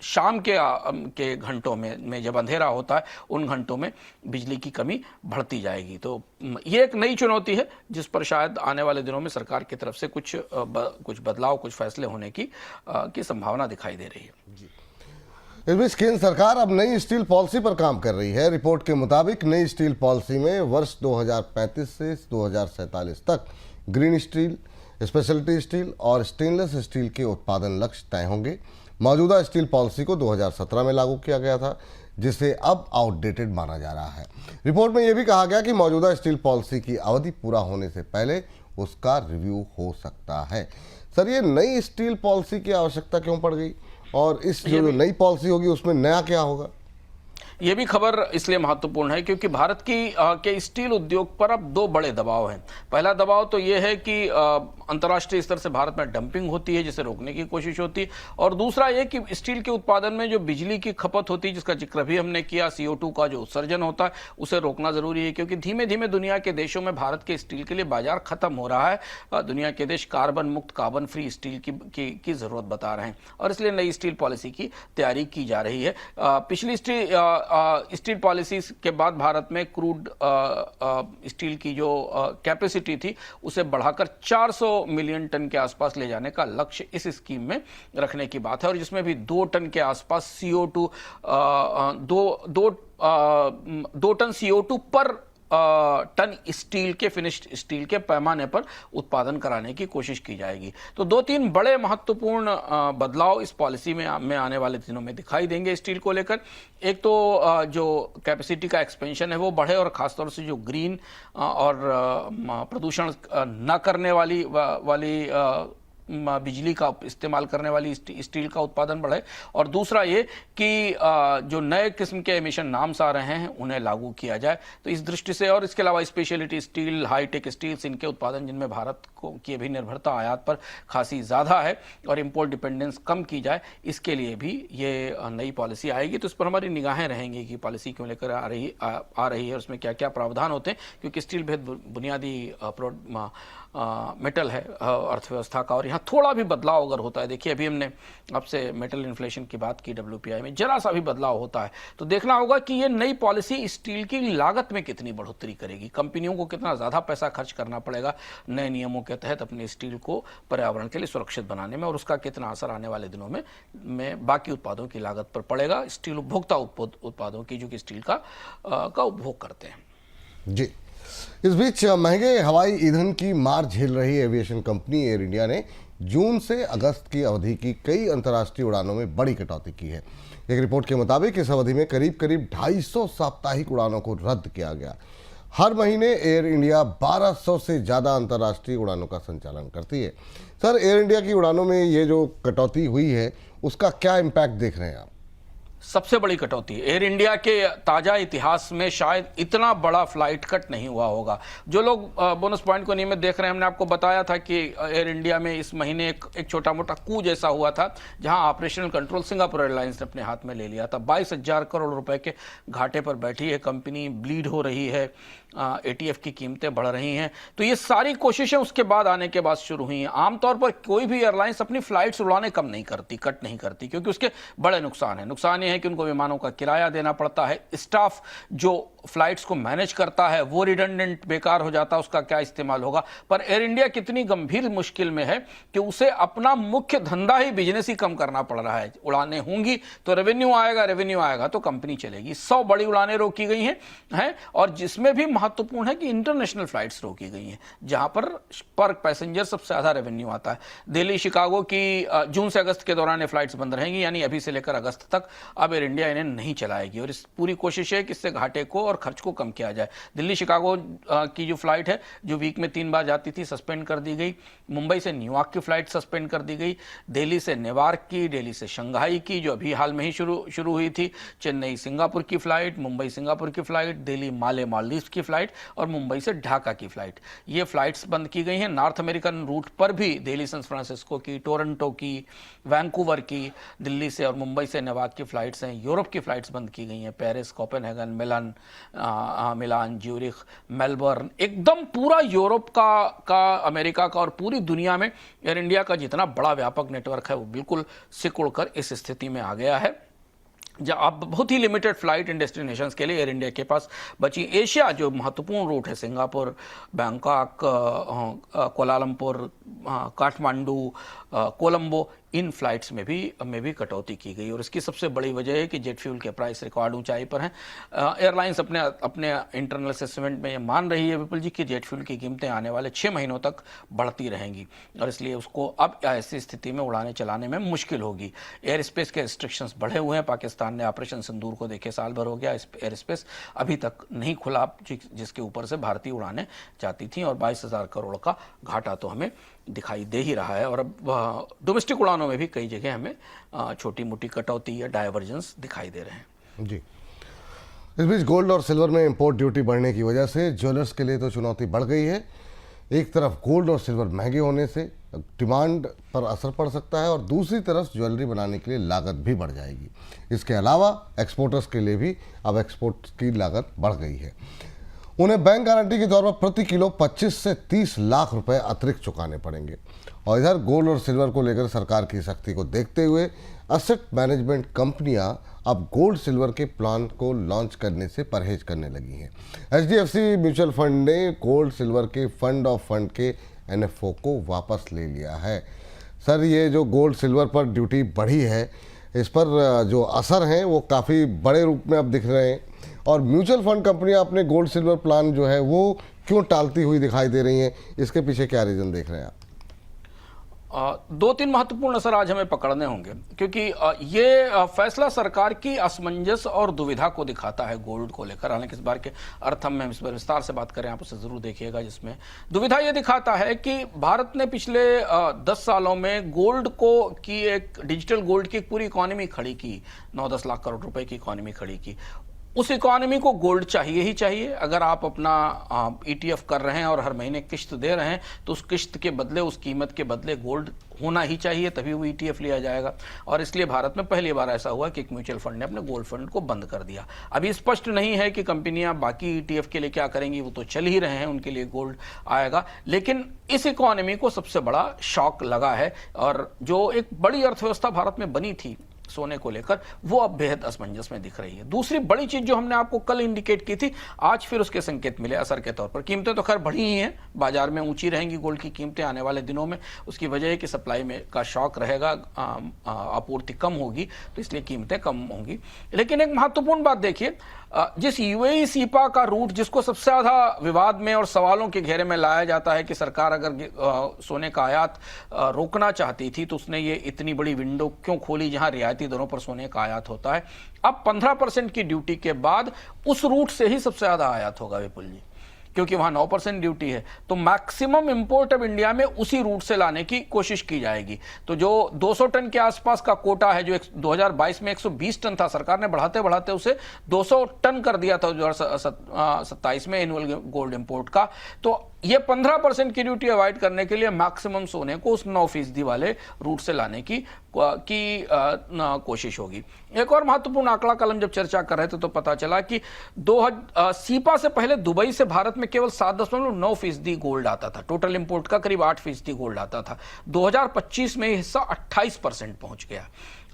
शाम के घंटों में जब अंधेरा होता है उन घंटों में बिजली की कमी बढ़ती जाएगी। तो ये एक नई चुनौती है जिस पर शायद आने वाले दिनों में सरकार की तरफ से कुछ बदलाव, कुछ फैसले होने की संभावना दिखाई दे रही है। इस बीच केंद्र सरकार अब नई स्टील पॉलिसी पर काम कर रही है। रिपोर्ट के मुताबिक नई स्टील पॉलिसी में वर्ष 2035 से 2047 तक ग्रीन स्टील, स्पेशलिटी स्टील और स्टेनलेस स्टील के उत्पादन लक्ष्य तय होंगे। मौजूदा स्टील पॉलिसी को 2017 में लागू किया गया था, जिसे अब आउटडेटेड माना जा रहा है। रिपोर्ट में यह भी कहा गया कि मौजूदा स्टील पॉलिसी की अवधि पूरा होने से पहले उसका रिव्यू हो सकता है। सर, ये नई स्टील पॉलिसी की आवश्यकता क्यों पड़ गई और इस जो नई पॉलिसी होगी उसमें नया क्या होगा? यह भी खबर इसलिए महत्वपूर्ण है क्योंकि भारत के स्टील उद्योग पर अब दो बड़े दबाव हैं। पहला दबाव तो यह है कि अंतर्राष्ट्रीय स्तर से भारत में डंपिंग होती है जिसे रोकने की कोशिश होती है, और दूसरा यह कि स्टील के उत्पादन में जो बिजली की खपत होती है जिसका जिक्र भी हमने किया, CO2 का जो उत्सर्जन होता है उसे रोकना जरूरी है, क्योंकि धीमे धीमे दुनिया के देशों में भारत के स्टील के लिए बाजार खत्म हो रहा है। दुनिया के देश कार्बन मुक्त, कार्बन फ्री स्टील की जरूरत बता रहे हैं और इसलिए नई स्टील पॉलिसी की तैयारी की जा रही है। पिछली स्टील पॉलिसी के बाद भारत में क्रूड स्टील की जो कैपेसिटी थी उसे बढ़ाकर 400 मिलियन टन के आसपास ले जाने का लक्ष्य इस स्कीम में रखने की बात है, और जिसमें भी 2 टन के आसपास CO2 2 टन CO2 पर टन स्टील के फिनिश्ड स्टील के पैमाने पर उत्पादन कराने की कोशिश की जाएगी। तो 2-3 बड़े महत्वपूर्ण बदलाव इस पॉलिसी में आने वाले दिनों में दिखाई देंगे स्टील को लेकर। एक तो जो कैपेसिटी का एक्सपेंशन है वो बढ़े, और खासतौर से जो ग्रीन और प्रदूषण न करने वाली बिजली का इस्तेमाल करने वाली स्टील का उत्पादन बढ़े, और दूसरा ये कि जो नए किस्म के एमिशन नार्म्स आ रहे हैं उन्हें लागू किया जाए। तो इस दृष्टि से, और इसके अलावा स्पेशलिटी स्टील, हाईटेक स्टील्स, इनके उत्पादन जिनमें भारत को की भी निर्भरता आयात पर खासी ज़्यादा है और इम्पोर्ट डिपेंडेंस कम की जाए, इसके लिए भी ये नई पॉलिसी आएगी। तो इस पर हमारी निगाहें रहेंगी कि पॉलिसी क्यों लेकर आ रही है और उसमें क्या क्या प्रावधान होते हैं, क्योंकि स्टील बेहद बुनियादी मेटल है अर्थव्यवस्था का, और यहाँ थोड़ा भी बदलाव अगर होता है, देखिए अभी हमने आपसे मेटल इन्फ्लेशन की बात की, WPI में जरा सा भी बदलाव होता है तो देखना होगा कि ये नई पॉलिसी स्टील की लागत में कितनी बढ़ोतरी करेगी, कंपनियों को कितना ज़्यादा पैसा खर्च करना पड़ेगा नए नियमों के तहत अपने स्टील को पर्यावरण के लिए सुरक्षित बनाने में, और उसका कितना असर आने वाले दिनों में बाकी उत्पादों की लागत पर पड़ेगा, स्टील उपभोक्ता उत्पादों की जो कि स्टील का उपभोग करते हैं। जी, इस बीच महंगे हवाई ईंधन की मार झेल रही एविएशन कंपनी एयर इंडिया ने जून से अगस्त की अवधि की कई अंतर्राष्ट्रीय उड़ानों में बड़ी कटौती की है। एक रिपोर्ट के मुताबिक इस अवधि में करीब 250 साप्ताहिक उड़ानों को रद्द किया गया। हर महीने एयर इंडिया 1200 से ज़्यादा अंतर्राष्ट्रीय उड़ानों का संचालन करती है। सर, एयर इंडिया की उड़ानों में ये जो कटौती हुई है उसका क्या इम्पैक्ट देख रहे हैं आप? सबसे बड़ी कटौती एयर इंडिया के ताज़ा इतिहास में शायद इतना बड़ा फ्लाइट कट नहीं हुआ होगा। जो लोग बोनस पॉइंट को नियमित देख रहे हैं, हमने आपको बताया था कि एयर इंडिया में इस महीने एक छोटा मोटा कू जैसा हुआ था, जहां ऑपरेशनल कंट्रोल सिंगापुर एयरलाइंस ने अपने हाथ में ले लिया था। 22,000 करोड़ रुपए के घाटे पर बैठी है कंपनी, ब्लीड हो रही है, ATF की कीमतें बढ़ रही हैं। तो ये सारी कोशिशें उसके बाद आने के बाद शुरू हुई हैं। आमतौर पर कोई भी एयरलाइंस अपनी फ्लाइट्स उड़ाने कम नहीं करती, कट नहीं करती, क्योंकि उसके बड़े नुकसान हैं। नुकसान ये है कि उनको विमानों का किराया देना पड़ता है, स्टाफ जो फ्लाइट्स को मैनेज करता है वो रिडंडेंट बेकार हो जाता है, उसका क्या इस्तेमाल होगा। पर एयर इंडिया कितनी गंभीर मुश्किल में है कि उसे अपना मुख्य धंधा ही, बिजनेस ही कम करना पड़ रहा है। उड़ानें होंगी तो रेवेन्यू आएगा तो कंपनी चलेगी। 100 बड़ी उड़ानें रोकी गई हैं, और जिसमें भी महत्वपूर्ण है कि इंटरनेशनल फ्लाइट्स रोकी गई हैं, जहां पर पैसेंजर सबसे ज़्यादा रेवेन्यू आता है। दिल्ली शिकागो की जून से अगस्त के दौरान ये फ्लाइट्स बंद रहेंगी, यानी अभी से लेकर अगस्त तक अब एयर इंडिया इन्हें नहीं चलाएगी, और इस पूरी कोशिश है कि इससे घाटे को और खर्च को कम किया जाए। दिल्ली शिकागो की जो फ्लाइट है, जो वीक में 3 बार जाती थी, सस्पेंड कर दी गई। मुंबई से न्यूयॉर्क की फ्लाइट सस्पेंड कर दी गई। दिल्ली से नेवार्क की, दिल्ली से शंघाई की, जो अभी हाल में ही शुरू हुई थी। चेन्नई सिंगापुर की फ्लाइट, मुंबई सिंगापुर की फ्लाइट, दिल्ली माले मालदीव्स की फ्लाइट, और मुंबई से ढाका की फ्लाइट, ये फ्लाइट्स बंद की गई हैं। नॉर्थ अमेरिकन रूट पर भी दिल्ली सैन फ्रांसिस्को की, टोरंटो की, वैंकूवर की, दिल्ली से और मुंबई से नेवार्क की फ्लाइट्स हैं। यूरोप की फ्लाइट्स बंद की गई हैं, पेरिस, कोपेनहेगन, मिलान, ज्यूरिख, मेलबर्न, एकदम पूरा यूरोप का अमेरिका का और पूरी दुनिया में एयर इंडिया का जितना बड़ा व्यापक नेटवर्क है वो बिल्कुल सिकुड़कर इस स्थिति में आ गया है। अब बहुत ही लिमिटेड फ्लाइट इन डेस्टिनेशंस के लिए एयर इंडिया के पास बची। एशिया जो महत्वपूर्ण रूट है, Singapore, Bangkok, Kuala Lumpur, Kathmandu, Colombo, इन फ्लाइट्स में भी कटौती की गई, और इसकी सबसे बड़ी वजह है कि जेट फ्यूल के प्राइस रिकॉर्ड ऊंचाई पर हैं। एयरलाइंस अपने इंटरनल असेसमेंट में ये मान रही है विपुल जी कि जेट फ्यूल की कीमतें आने वाले 6 महीनों तक बढ़ती रहेंगी, और इसलिए उसको अब ऐसी स्थिति में उड़ाने चलाने में मुश्किल होगी। एयर स्पेस के रिस्ट्रिक्शंस बढ़े हुए हैं। पाकिस्तान ने ऑपरेशन सिंदूर को देखे साल भर हो गया, एयर स्पेस अभी तक नहीं खुला, जिसके ऊपर से भारतीय उड़ानें जाती थी, और 22,000 करोड़ का घाटा तो हमें दिखाई दे ही रहा है। और अब डोमेस्टिक उड़ानों में भी कई जगह हमें छोटी मोटी कटौती या डायवर्जेंस दिखाई दे रहे हैं। जी, इस बीच गोल्ड और सिल्वर में इंपोर्ट ड्यूटी बढ़ने की वजह से ज्वेलर्स के लिए तो चुनौती बढ़ गई है। एक तरफ गोल्ड और सिल्वर महंगे होने से डिमांड पर असर पड़ सकता है, और दूसरी तरफ ज्वेलरी बनाने के लिए लागत भी बढ़ जाएगी। इसके अलावा एक्सपोर्टर्स के लिए भी अब एक्सपोर्ट की लागत बढ़ गई है। उन्हें बैंक गारंटी के तौर पर प्रति किलो 25 से 30 लाख रुपए अतिरिक्त चुकाने पड़ेंगे। और इधर गोल्ड और सिल्वर को लेकर सरकार की सख्ती को देखते हुए असेट मैनेजमेंट कंपनियां अब गोल्ड सिल्वर के प्लान को लॉन्च करने से परहेज करने लगी हैं। HDFC म्यूचुअल फंड ने गोल्ड सिल्वर के फंड ऑफ फंड के NFO को वापस ले लिया है। सर, ये जो गोल्ड सिल्वर पर ड्यूटी बढ़ी है, इस पर जो असर हैं वो काफ़ी बड़े रूप में अब दिख रहे हैं, और म्यूचुअल फंड कंपनियां अपने गोल्ड सिल्वर प्लान जो है वो क्यों टालती हुई दिखाई दे रही हैं, इसके पीछे क्या रीज़न देख रहे हैं आप? दो तीन महत्वपूर्ण असर आज हमें पकड़ने होंगे, क्योंकि ये फैसला सरकार की असमंजस और दुविधा को दिखाता है गोल्ड को लेकर। हालांकि इस बार के अर्थ हम इस पर विस्तार से बात करें, आप उसे जरूर देखिएगा, जिसमें दुविधा ये दिखाता है कि भारत ने पिछले 10 सालों में गोल्ड को की एक डिजिटल गोल्ड की एक पूरी इकोनॉमी खड़ी की, 9-10 लाख करोड़ रुपए की इकोनॉमी खड़ी की। उस इकोनॉमी को गोल्ड चाहिए ही चाहिए। अगर आप अपना ETF कर रहे हैं और हर महीने किश्त दे रहे हैं, तो उस किश्त के बदले, उस कीमत के बदले गोल्ड होना ही चाहिए, तभी वो ETF लिया जाएगा। और इसलिए भारत में पहली बार ऐसा हुआ कि एक म्यूचुअल फंड ने अपने गोल्ड फंड को बंद कर दिया। अभी स्पष्ट नहीं है कि कंपनियां बाकी ETF के लिए क्या करेंगी, वो तो चल ही रहे हैं, उनके लिए गोल्ड आएगा। लेकिन इस इकोनॉमी को सबसे बड़ा शॉक लगा है, और जो एक बड़ी अर्थव्यवस्था भारत में बनी थी सोने को लेकर, वो अब बेहद असमंजस में दिख रही है। दूसरी बड़ी चीज जो हमने आपको कल इंडिकेट की थी, आज फिर उसके संकेत मिले असर के तौर पर। कीमतें तो खैर बढ़ी ही हैं, बाजार में ऊंची रहेंगी गोल्ड की कीमतें आने वाले दिनों में। उसकी वजह है कि सप्लाई में का शॉक रहेगा, आपूर्ति कम होगी, तो इसलिए कीमतें कम होंगी। लेकिन एक महत्वपूर्ण बात देखिए, जिस UAE सीपा का रूट, जिसको सबसे ज्यादा विवाद में और सवालों के घेरे में लाया जाता है कि सरकार अगर सोने का आयात रोकना चाहती थी तो उसने ये इतनी बड़ी विंडो क्यों खोली जहां रियायती दरों पर सोने का आयात होता है। अब 15% की ड्यूटी के बाद उस रूट से ही सबसे ज्यादा आयात होगा विपुल जी, क्योंकि वहां 9% ड्यूटी है। तो मैक्सिमम इंपोर्ट अब इंडिया में उसी रूट से लाने की कोशिश की जाएगी। तो जो 200 टन के आसपास का कोटा है, जो 2022 में 120 टन था, सरकार ने बढ़ाते बढ़ाते उसे 200 टन कर दिया था 2027 में एनुअल गोल्ड इंपोर्ट का। तो ये 15% की ड्यूटी अवॉइड करने के लिए मैक्सिमम सोने को उस 9% वाले रूट से लाने की कोशिश होगी। एक और महत्वपूर्ण आंकड़ा कल हम जब चर्चा कर रहे थे तो पता चला कि सीपा से पहले दुबई से भारत में केवल 7.9% गोल्ड आता था। टोटल इंपोर्ट का करीब 8% गोल्ड आता था। 2025 में हिस्सा 28% पहुंच गया।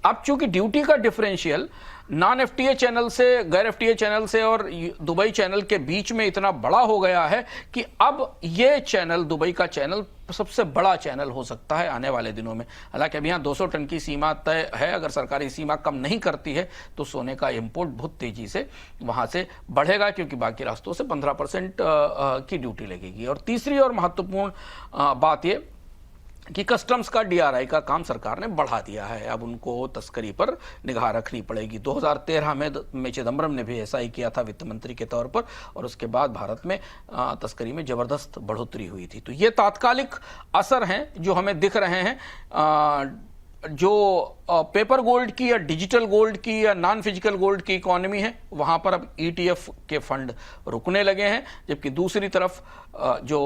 अब चूंकि ड्यूटी का डिफरेंशियल नॉन FTA चैनल से, गैर FTA चैनल से और दुबई चैनल के बीच में इतना बड़ा हो गया है कि अब ये चैनल, दुबई का चैनल, सबसे बड़ा चैनल हो सकता है आने वाले दिनों में। हालांकि अभी यहाँ 200 टन की सीमा तय है। अगर सरकारी सीमा कम नहीं करती है तो सोने का इंपोर्ट बहुत तेजी से वहां से बढ़ेगा, क्योंकि बाकी रास्तों से 15% की ड्यूटी लगेगी। और तीसरी और महत्वपूर्ण बात यह कि कस्टम्स का DRI का काम सरकार ने बढ़ा दिया है। अब उनको तस्करी पर निगाह रखनी पड़ेगी। 2013 में चिदम्बरम ने भी ऐसा ही किया था वित्त मंत्री के तौर पर, और उसके बाद भारत में तस्करी में जबरदस्त बढ़ोतरी हुई थी। तो ये तात्कालिक असर हैं जो हमें दिख रहे हैं। जो पेपर गोल्ड की या डिजिटल गोल्ड की या नॉन फिजिकल गोल्ड की इकोनॉमी है, वहां पर अब ETF के फंड रुकने लगे हैं, जबकि दूसरी तरफ जो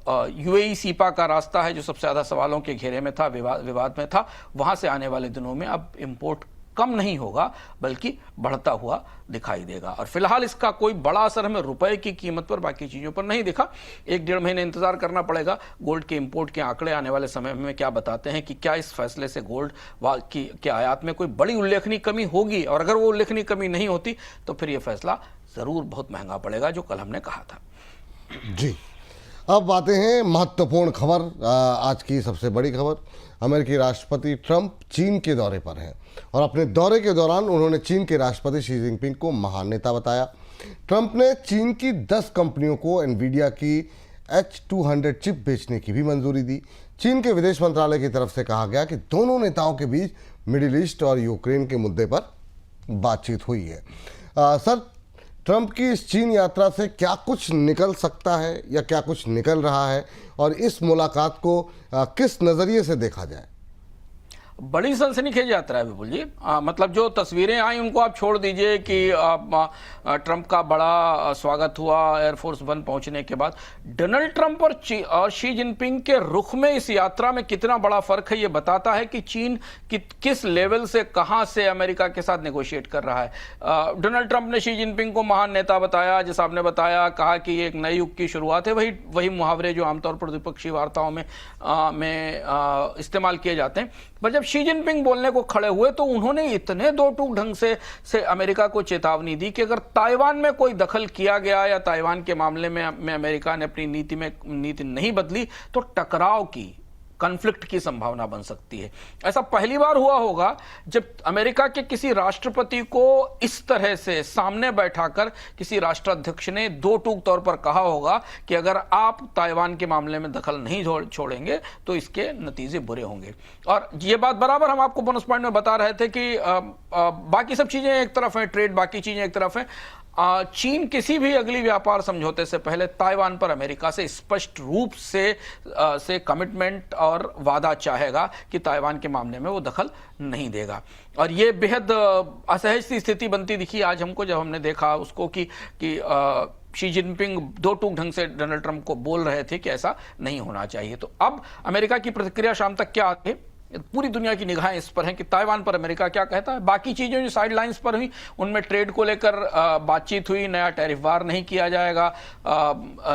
UAE सीपा का रास्ता है, जो सबसे ज्यादा सवालों के घेरे में था, विवाद में था, वहां से आने वाले दिनों में अब इंपोर्ट कम नहीं होगा बल्कि बढ़ता हुआ दिखाई देगा। और फिलहाल इसका कोई बड़ा असर हमें रुपए की कीमत पर, बाकी चीजों पर नहीं दिखा। 1-1.5 महीने इंतजार करना पड़ेगा। गोल्ड के इंपोर्ट के आंकड़े आने वाले समय में क्या बताते हैं कि क्या इस फैसले से गोल्ड के आयात में कोई बड़ी उल्लेखनीय कमी होगी, और अगर वो उल्लेखनीय कमी नहीं होती तो फिर यह फैसला जरूर बहुत महंगा पड़ेगा, जो कल हमने कहा था। जी, अब आते हैं महत्वपूर्ण खबर, आज की सबसे बड़ी खबर। अमेरिकी राष्ट्रपति ट्रंप चीन के दौरे पर हैं, और अपने दौरे के दौरान उन्होंने चीन के राष्ट्रपति शी जिनपिंग को महान नेता बताया। ट्रंप ने चीन की 10 कंपनियों को एनवीडिया की H200 चिप बेचने की भी मंजूरी दी। चीन के विदेश मंत्रालय की तरफ से कहा गया कि दोनों नेताओं के बीच मिडिल ईस्ट और यूक्रेन के मुद्दे पर बातचीत हुई है। सर, ट्रंप की इस चीन यात्रा से क्या कुछ निकल सकता है या क्या कुछ निकल रहा है, और इस मुलाकात को किस नज़रिए से देखा जाए? बड़ी सनसनीखेज यात्रा है विपुल जी। मतलब जो तस्वीरें आई उनको आप छोड़ दीजिए कि ट्रंप का बड़ा स्वागत हुआ एयरफोर्स 1 पहुंचने के बाद। डोनाल्ड ट्रंप और शी जिनपिंग के रुख में इस यात्रा में कितना बड़ा फर्क है, ये बताता है कि चीन किस लेवल से, कहां से अमेरिका के साथ नेगोशिएट कर रहा है। डोनाल्ड ट्रंप ने शी जिनपिंग को महान नेता बताया, जैसा आपने बताया, कहा कि ये एक नए युग की शुरुआत है। वही मुहावरे जो आमतौर पर द्विपक्षीय वार्ताओं में इस्तेमाल किए जाते हैं। पर जब जब शी जिनपिंग बोलने को खड़े हुए तो उन्होंने इतने दो टूक ढंग से अमेरिका को चेतावनी दी कि अगर ताइवान में कोई दखल किया गया या ताइवान के मामले में अमेरिका ने अपनी नीति नहीं बदली तो टकराव की, कॉन्फ्लिक्ट की संभावना बन सकती है। ऐसा पहली बार हुआ होगा जब अमेरिका के किसी राष्ट्रपति को इस तरह से सामने बैठाकर किसी राष्ट्राध्यक्ष ने दो टूक तौर पर कहा होगा कि अगर आप ताइवान के मामले में दखल नहीं छोड़ेंगे तो इसके नतीजे बुरे होंगे। और ये बात बराबर हम आपको बोनस पॉइंट में बता रहे थे कि बाकी सब चीजें एक तरफ हैं, ट्रेड बाकी चीजें एक तरफ हैं, चीन किसी भी अगली व्यापार समझौते से पहले ताइवान पर अमेरिका से स्पष्ट रूप से कमिटमेंट और वादा चाहेगा कि ताइवान के मामले में वो दखल नहीं देगा। और ये बेहद असहज सी स्थिति बनती दिखी आज हमको जब हमने देखा उसको कि शी जिनपिंग दो टूक ढंग से डोनाल्ड ट्रंप को बोल रहे थे कि ऐसा नहीं होना चाहिए। तो अब अमेरिका की प्रतिक्रिया शाम तक क्या आती है, पूरी दुनिया की निगाहें इस पर हैं कि ताइवान पर अमेरिका क्या कहता है। बाकी चीजें जो साइड लाइंस पर हुई उनमें ट्रेड को लेकर बातचीत हुई, नया टैरिफ वार नहीं किया जाएगा,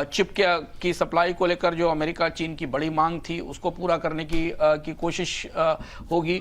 चिप की सप्लाई को लेकर जो अमेरिका चीन की बड़ी मांग थी उसको पूरा करने की कोशिश होगी।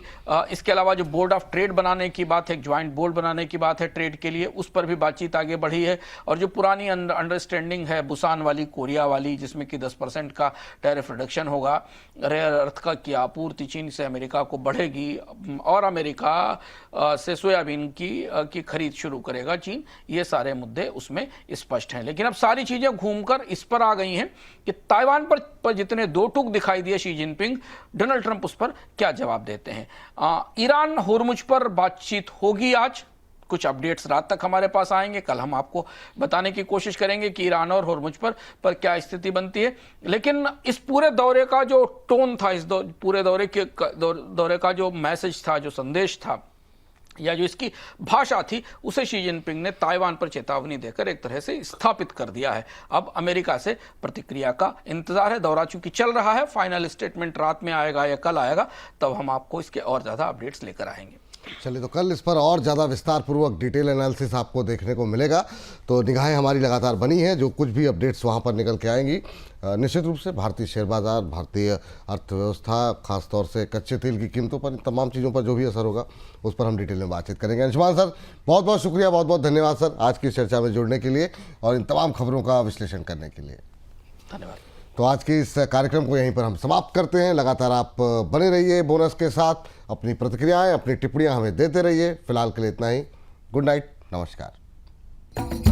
इसके अलावा जो बोर्ड ऑफ ट्रेड बनाने की बात है, एक ज्वाइंट बोर्ड बनाने की बात है ट्रेड के लिए, उस पर भी बातचीत आगे बढ़ी है। और जो पुरानी अंडरस्टैंडिंग है बुसान वाली, कोरिया वाली, जिसमें कि 10% का टैरिफ रिडक्शन होगा, रेयर अर्थ की आपूर्ति चीन से अमेरिका को बढ़ेगी और अमेरिका से सोयाबीन की खरीद शुरू करेगा चीन, ये सारे मुद्दे उसमें स्पष्ट हैं। लेकिन अब सारी चीजें घूमकर इस पर आ गई हैं कि ताइवान पर जितने दो टूक दिखाई दिए शी जिनपिंग, डोनाल्ड ट्रंप उस पर क्या जवाब देते हैं। ईरान होर्मुज पर बातचीत होगी आज, कुछ अपडेट्स रात तक हमारे पास आएंगे, कल हम आपको बताने की कोशिश करेंगे कि ईरान और होर्मुज पर क्या स्थिति बनती है। लेकिन इस पूरे दौरे का जो टोन था, इस पूरे दौरे का जो मैसेज था, जो संदेश था या जो इसकी भाषा थी, उसे शी जिनपिंग ने ताइवान पर चेतावनी देकर एक तरह से स्थापित कर दिया है। अब अमेरिका से प्रतिक्रिया का इंतजार है। दौरा चूंकि चल रहा है, फाइनल स्टेटमेंट रात में आएगा या कल आएगा, तब हम आपको इसके और ज़्यादा अपडेट्स लेकर आएंगे। चलिए, तो कल इस पर और ज़्यादा विस्तार पूर्वक डिटेल एनालिसिस आपको देखने को मिलेगा। तो निगाहें हमारी लगातार बनी हैं, जो कुछ भी अपडेट्स वहाँ पर निकल के आएंगी निश्चित रूप से भारतीय शेयर बाजार, भारतीय अर्थव्यवस्था, खासतौर से कच्चे तेल की कीमतों पर, तमाम चीज़ों पर जो भी असर होगा उस पर हम डिटेल में बातचीत करेंगे। अंशुमान सर, बहुत बहुत शुक्रिया, बहुत बहुत धन्यवाद सर आज की चर्चा में जुड़ने के लिए और इन तमाम खबरों का विश्लेषण करने के लिए। धन्यवाद। तो आज के इस कार्यक्रम को यहीं पर हम समाप्त करते हैं। लगातार आप बने रहिए बोनस के साथ, अपनी प्रतिक्रियाएं, अपनी टिप्पणियां हमें देते रहिए। फिलहाल के लिए इतना ही। गुड नाइट, नमस्कार।